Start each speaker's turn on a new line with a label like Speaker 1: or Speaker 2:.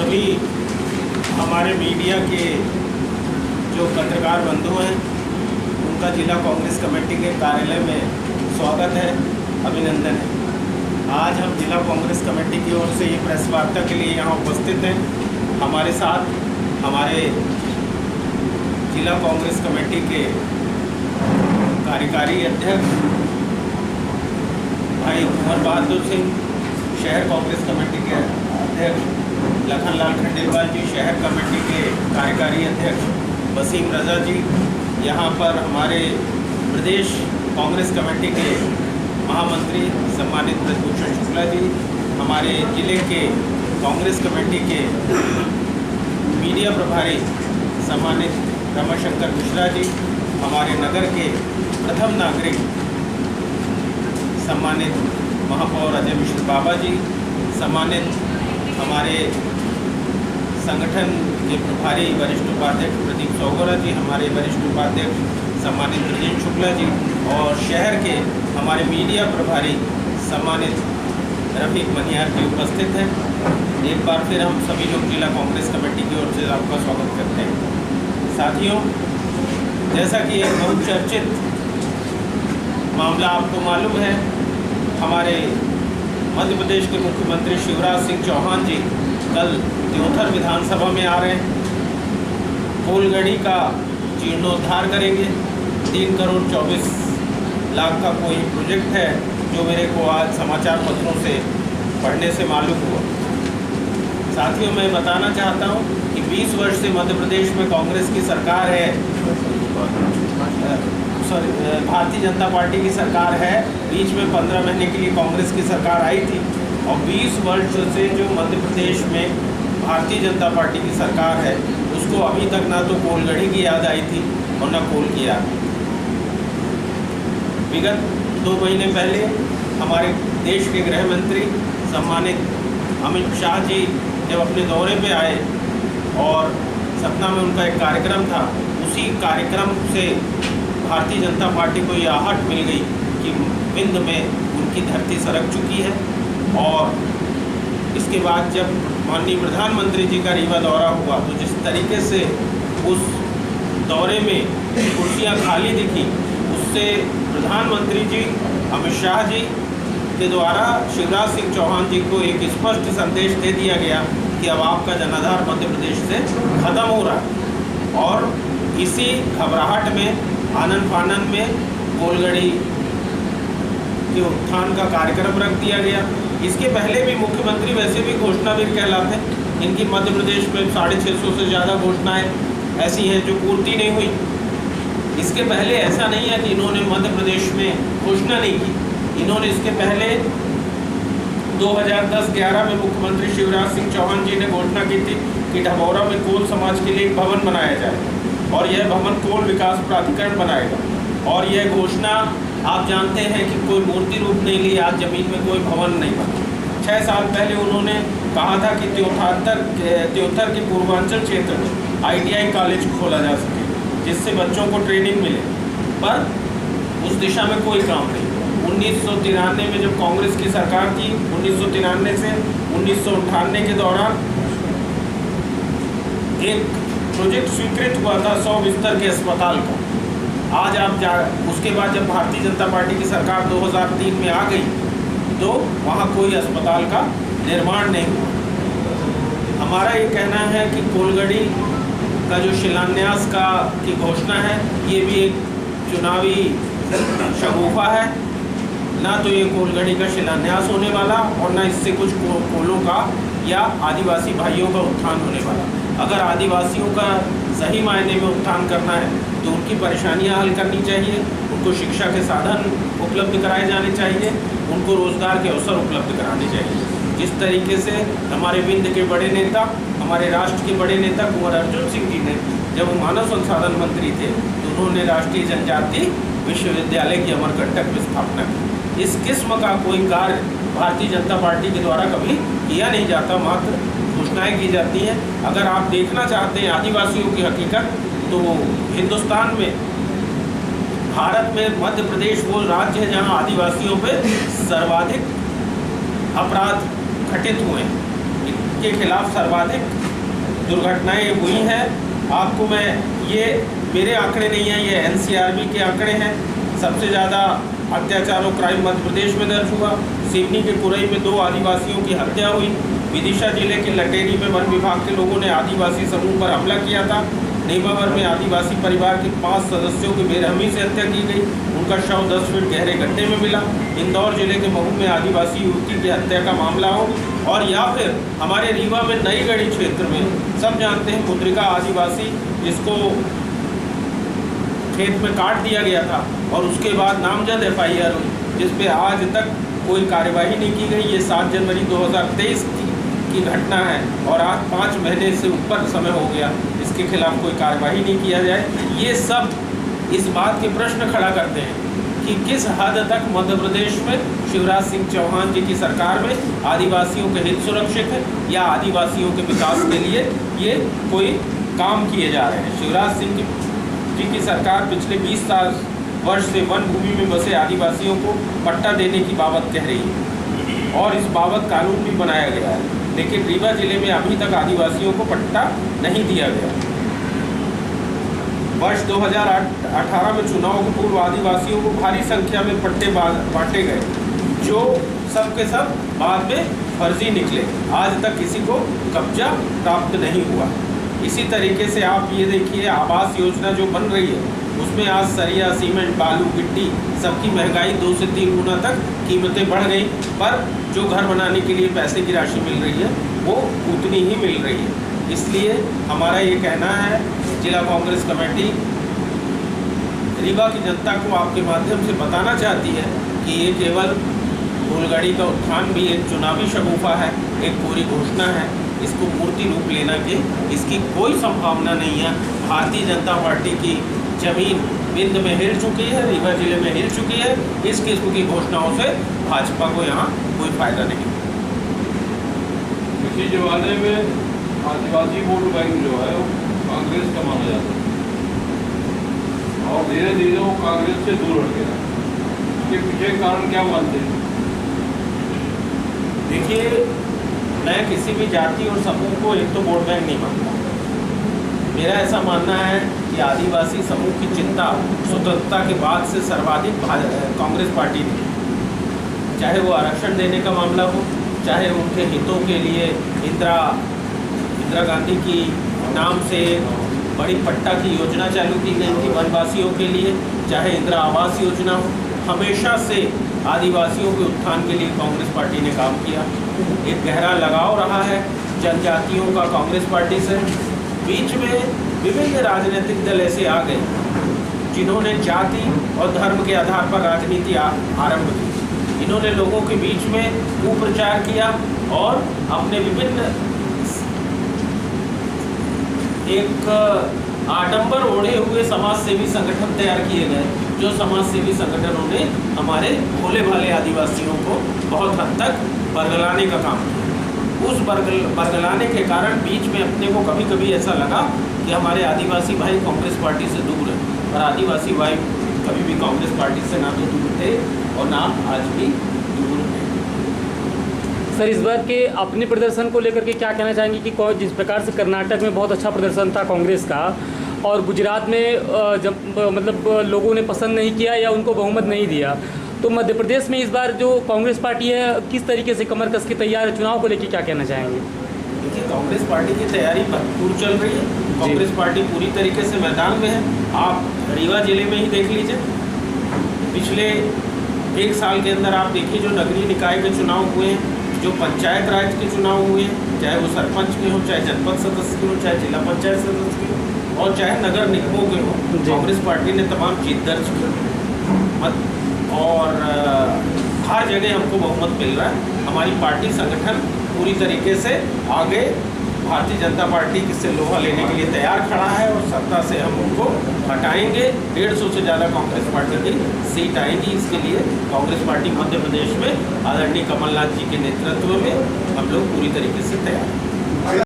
Speaker 1: सभी हमारे मीडिया के जो पत्रकार बंधु हैं उनका जिला कांग्रेस कमेटी के कार्यालय में स्वागत है, अभिनंदन है। आज हम जिला कांग्रेस कमेटी की ओर से ये प्रेस वार्ता के लिए यहाँ उपस्थित हैं। हमारे साथ हमारे जिला कांग्रेस कमेटी के कार्यकारी अध्यक्ष भाई कुंवर बहादुर सिंह, शहर कांग्रेस कमेटी के अध्यक्ष लखनलाल खंडेलवाल जी, शहर कमेटी के कार्यकारी अध्यक्ष वसीम रजा जी, यहाँ पर हमारे प्रदेश कांग्रेस कमेटी के महामंत्री सम्मानित ब्रजभूषण शुक्ला जी, हमारे जिले के कांग्रेस कमेटी के मीडिया प्रभारी सम्मानित रमाशंकर मिश्रा जी, हमारे नगर के प्रथम नागरिक सम्मानित महापौर अजय मिश्र बाबा जी, सम्मानित हमारे संगठन के प्रभारी वरिष्ठ उपाध्यक्ष प्रदीप सौगोरा जी, हमारे वरिष्ठ उपाध्यक्ष सम्मानित ब्रजेश शुक्ला जी और शहर के हमारे मीडिया प्रभारी सम्मानित रफीक मनियार जी उपस्थित हैं। एक बार फिर हम सभी लोग जिला कांग्रेस कमेटी की ओर से आपका स्वागत करते हैं। साथियों, जैसा कि एक बहुचर्चित मामला आपको मालूम है, हमारे मध्य प्रदेश के मुख्यमंत्री शिवराज सिंह चौहान जी कल त्योथर विधानसभा में आ रहे हैं। कोलगढ़ी का जीर्णोद्धार करेंगे। 3 करोड़ 24 लाख का कोई प्रोजेक्ट है जो मेरे को आज समाचार पत्रों से पढ़ने से मालूम हुआ। साथियों, मैं बताना चाहता हूं कि 20 वर्ष से मध्य प्रदेश में कांग्रेस की सरकार है, भारतीय जनता पार्टी की सरकार है। बीच में 15 महीने के लिए कांग्रेस की सरकार आई थी और 20 वर्ष से जो मध्य प्रदेश में भारतीय जनता पार्टी की सरकार है उसको अभी तक ना तो कोलगढ़ी की याद आई थी और न कोल की याद। विगत 2 महीने पहले हमारे देश के गृह मंत्री सम्मानित अमित शाह जी जब अपने दौरे पे आए और सतना में उनका एक कार्यक्रम था, उसी कार्यक्रम से भारतीय जनता पार्टी को ये आहट मिल गई कि विंध्य में उनकी धरती सरक चुकी है। और इसके बाद जब माननीय प्रधानमंत्री जी का रीवा दौरा हुआ तो जिस तरीके से उस दौरे में कुर्सियां खाली दिखी, उससे प्रधानमंत्री जी अमित शाह जी के द्वारा शिवराज सिंह चौहान जी को एक स्पष्ट संदेश दे दिया गया कि अब आपका जनाधार मध्य प्रदेश से खत्म हो रहा है। और इसी घबराहट में, आनन फानन में कोलगढ़ी के उत्थान का कार्यक्रम रख दिया गया। इसके पहले भी मुख्यमंत्री वैसे भी घोषणावीर कहलाते हैं। इनकी मध्य प्रदेश में 650 से ज़्यादा घोषणाएं ऐसी हैं जो पूर्ति नहीं हुई। इसके पहले ऐसा नहीं है कि इन्होंने मध्य प्रदेश में घोषणा नहीं की। इन्होंने इसके पहले 2010-11 में मुख्यमंत्री शिवराज सिंह चौहान जी ने घोषणा की थी कि ढबौरा में कोल समाज के लिए एक भवन बनाया जाए और यह भवन कोल विकास प्राधिकरण बनाएगा। और यह घोषणा आप जानते हैं कि कोई मूर्ति रूप नहीं ली, आज ज़मीन में कोई भवन नहीं बना। 6 साल पहले उन्होंने कहा था कि त्योथर के पूर्वांचल क्षेत्र में ITI कॉलेज खोला जा सके जिससे बच्चों को ट्रेनिंग मिले, पर उस दिशा में कोई काम नहीं। 1993 में जब कांग्रेस की सरकार थी, 1993 से 1998 के दौरान एक प्रोजेक्ट स्वीकृत हुआ था 100 बिस्तर के अस्पताल का। आज उसके बाद जब भारतीय जनता पार्टी की सरकार 2003 में आ गई तो वहाँ कोई अस्पताल का निर्माण नहीं हुआ। हमारा ये कहना है कि कोलगढ़ी का जो शिलान्यास की घोषणा है, ये भी एक चुनावी शगुफा है। ना तो ये कोलगढ़ी का शिलान्यास होने वाला और ना इससे कुछ कोलों का या आदिवासी भाइयों का उत्थान होने वाला। अगर आदिवासियों का सही मायने में उत्थान करना है तो उनकी परेशानियां हल करनी चाहिए, उनको शिक्षा के साधन उपलब्ध कराए जाने चाहिए, उनको रोज़गार के अवसर उपलब्ध कराने चाहिए। जिस तरीके से हमारे विंध्य के बड़े नेता, हमारे राष्ट्र के बड़े नेता कुंवर अर्जुन सिंह जी ने जब वो मानव संसाधन मंत्री थे तो उन्होंने राष्ट्रीय जनजाति विश्वविद्यालय की अमरकंटक में स्थापना की। इस किस्म का कोई कार्य भारतीय जनता पार्टी के द्वारा कभी किया नहीं जाता, मात्र घोषणाएं की जाती हैं। अगर आप देखना चाहते हैं आदिवासियों की हकीकत तो हिंदुस्तान में, भारत में मध्य प्रदेश वो राज्य है जहां आदिवासियों पे सर्वाधिक अपराध घटित हुए हैं। के खिलाफ सर्वाधिक दुर्घटनाएं हुई हैं। आपको मैं ये मेरे आंकड़े नहीं हैं, ये NCRB के आंकड़े हैं। सबसे ज़्यादा अत्याचार और क्राइम मध्य प्रदेश में दर्ज हुआ। सिवनी के कुरई में 2 आदिवासियों की हत्या हुई। विदिशा जिले के लटेरी में वन विभाग के लोगों ने आदिवासी समूह पर हमला किया था। नेमावर में आदिवासी परिवार के 5 सदस्यों की बेरहमी से हत्या की गई। उनका शव 10 फीट गहरे गड्ढे में मिला। इंदौर जिले के महू में आदिवासी युवती की हत्या का मामला हो, और या फिर हमारे रीवा में नई गढ़ी क्षेत्र में सब जानते हैं मुद्रिका आदिवासी, जिसको खेत में काट दिया गया था और उसके बाद नामजद FIR हुई, जिस पे आज तक कोई कार्यवाही नहीं की गई। ये 7 जनवरी 2023 की घटना है और आज 5 महीने से ऊपर समय हो गया, इसके खिलाफ कोई कार्यवाही नहीं किया जाए। ये सब इस बात के प्रश्न खड़ा करते हैं कि किस हद तक मध्य प्रदेश में शिवराज सिंह चौहान जी की सरकार में आदिवासियों के हित सुरक्षित है या आदिवासियों के विकास के लिए ये कोई काम किए जा रहे हैं। शिवराज सिंह जी की सरकार पिछले 20 वर्ष से वन भूमि में बसे आदिवासियों को पट्टा देने की बाबत कह रही है और इस बाबत कानून भी बनाया गया है, लेकिन रीवा जिले में अभी तक आदिवासियों को पट्टा नहीं दिया गया। वर्ष 2018 में चुनाव के पूर्व आदिवासियों को भारी संख्या में पट्टे बांटे गए, जो सब के सब बाद में फर्जी निकले। आज तक किसी को कब्जा प्राप्त नहीं हुआ। इसी तरीके से आप ये देखिए, आवास योजना जो बन रही है उसमें आज सरिया, सीमेंट, बालू, गिट्टी सबकी महंगाई 2 से 3 गुना तक कीमतें बढ़ गई, पर जो घर बनाने के लिए पैसे की राशि मिल रही है वो उतनी ही मिल रही है। इसलिए हमारा ये कहना है, जिला कांग्रेस कमेटी रीवा की जनता को आपके माध्यम से बताना चाहती है कि ये केवल फूलगड़ी का उत्थान भी एक चुनावी शगुफा है, एक पूरी घोषणा है। इसको मूर्ति रूप लेना के इसकी कोई संभावना नहीं है। भारतीय जनता पार्टी की जमीन बिंद में हिल चुकी है, रीवा जिले में हिल चुकी है। इस किस्म की घोषणाओं से भाजपा को यहाँ कोई फायदा नहीं।
Speaker 2: इसी जमाने में आदिवासी वोट बैंक जो है वो कांग्रेस का माना जाता है और धीरे धीरे वो कांग्रेस से दूर हट गया। इसके पीछे कारण क्या मानते हैं?
Speaker 1: देखिए, मैं किसी भी जाति और समूह को एक तो वोट बैंक नहीं मानता। मेरा ऐसा मानना है कि आदिवासी समूह की चिंता स्वतंत्रता के बाद से सर्वाधिक कांग्रेस पार्टी ने, चाहे वो आरक्षण देने का मामला हो, चाहे उनके हितों के लिए इंदिरा गांधी की नाम से बड़ी पट्टा की योजना चालू की गई थी वनवासियों के लिए, चाहे इंदिरा आवास योजना हो, हमेशा से आदिवासियों के उत्थान के लिए कांग्रेस पार्टी ने काम किया। एक गहरा लगाव रहा है जनजातियों का कांग्रेस पार्टी से। बीच में विभिन्न राजनीतिक दल ऐसे आ गए जिन्होंने जाति और धर्म के आधार पर राजनीति आरंभ की। इन्होंने लोगों के बीच में कुप्रचार किया और अपने विभिन्न एक आडंबर ओढ़े हुए समाज सेवी संगठन तैयार किए गए, जो समाज सेवी संगठनों ने हमारे भोले भाले आदिवासियों को बहुत हद तक बरगलाने का काम किया। उस बरगलाने के कारण बीच में अपने को कभी कभी ऐसा लगा कि हमारे आदिवासी भाई कांग्रेस पार्टी से दूर हैं, और आदिवासी भाई कभी भी कांग्रेस पार्टी से ना तो दूर थे और ना आज भी दूर हैं।
Speaker 3: सर, इस बार के अपने प्रदर्शन को लेकर के क्या कहना चाहेंगे कि जिस प्रकार से कर्नाटक में बहुत अच्छा प्रदर्शन था कांग्रेस का और गुजरात में जब मतलब लोगों ने पसंद नहीं किया या उनको बहुमत नहीं दिया, तो मध्य प्रदेश में इस बार जो कांग्रेस पार्टी है किस तरीके से कमर कस के तैयार है? चुनाव को लेकर क्या कहना चाहेंगे?
Speaker 1: देखिए, कांग्रेस पार्टी की तैयारी भरपूर चल रही है। कांग्रेस पार्टी पूरी तरीके से मैदान में है। आप रीवा जिले में ही देख लीजिए, पिछले 1 साल के अंदर आप देखिए जो नगरीय निकाय के चुनाव हुए हैं, जो पंचायत राज के चुनाव हुए हैं, चाहे वो सरपंच के हो, चाहे जनपद सदस्य के हो, चाहे जिला पंचायत सदस्य के हो और चाहे नगर निगमों के हो, कांग्रेस पार्टी ने तमाम जीत दर्ज की और हर जगह हमको बहुमत मिल रहा है। हमारी पार्टी संगठन पूरी तरीके से आगे भारतीय जनता पार्टी से लोहा लेने के लिए तैयार खड़ा है और सत्ता से हम उनको हटाएंगे। 150 से ज़्यादा कांग्रेस पार्टी की सीट आएगी। इसके लिए कांग्रेस पार्टी मध्य प्रदेश में आदरणीय कमलनाथ जी के नेतृत्व में हम लोग पूरी तरीके से तैयार हैं।